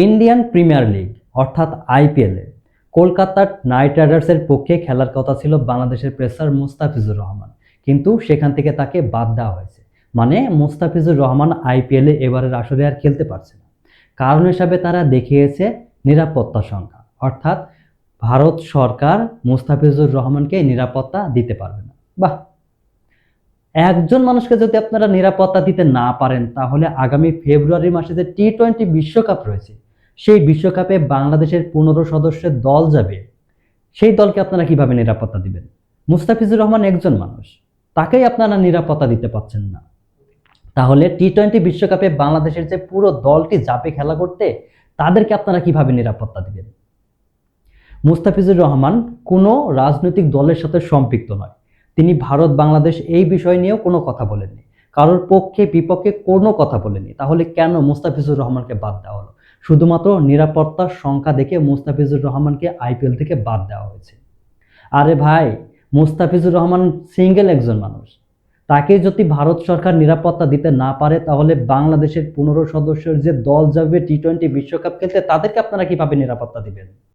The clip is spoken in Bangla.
ইন্ডিয়ান প্রিমিয়ার লিগ অর্থাৎ আইপিএলে কলকাতা নাইট রাইডার্সের পক্ষে খেলার কথা ছিল বাংলাদেশের পেসার মুস্তাফিজুর রহমান, কিন্তু সেখান থেকে তাকে বাদ দেওয়া হয়েছে। মানে মুস্তাফিজুর রহমান আইপিএলে এবারের আসরে আর খেলতে পারছে না। কারণ হিসাবে তারা দেখিয়েছে নিরাপত্তা সংখ্যা, অর্থাৎ ভারত সরকার মুস্তাফিজুর রহমানকে নিরাপত্তা দিতে পারবে না। বাহ, একজন মানুষকে যদি আপনারা নিরাপত্তা দিতে না পারেন, তাহলে আগামী ফেব্রুয়ারি মাসে যে টি-20 বিশ্বকাপ রয়েছে, সেই বিশ্বকাপে বাংলাদেশের 15 সদস্যের দল যাবে, সেই দলকে আপনারা কিভাবে নিরাপত্তা দিবেন? মুস্তাফিজুর রহমান একজন মানুষ, তাকেই আপনারা নিরাপত্তা দিতে পারছেন না। তাহলে টি-20 বিশ্বকাপে বাংলাদেশের যে পুরো দলটি যাবে খেলা করতে, তাদেরকে আপনারা কিভাবে নিরাপত্তা দিবেন? মুস্তাফিজুর রহমান কোনো রাজনৈতিক দলের সাথে সম্পৃক্ত নয়। তিনি ভারত বাংলাদেশ এই বিষয় নিয়েও কোনো কথা বলেননি, কারোর পক্ষে বিপক্ষে কোনো কথা বলেনি। তাহলে কেন মুস্তাফিজুর রহমানকে বাদ দেওয়া হলো? শুধুমাত্র নিরাপত্তার সংখ্যা দেখে মুস্তাফিজুর রহমানকে আইপিএল থেকে বাদ দেওয়া হয়েছে। আরে ভাই, মুস্তাফিজুর রহমান সিঙ্গেল একজন মানুষ, তাকে যদি ভারত সরকার নিরাপত্তা দিতে না পারে, তাহলে বাংলাদেশের 15 সদস্যের যে দল যাবে টি-20 বিশ্বকাপ খেলতে, তাদেরকে আপনারা কিভাবে নিরাপত্তা দিবেন?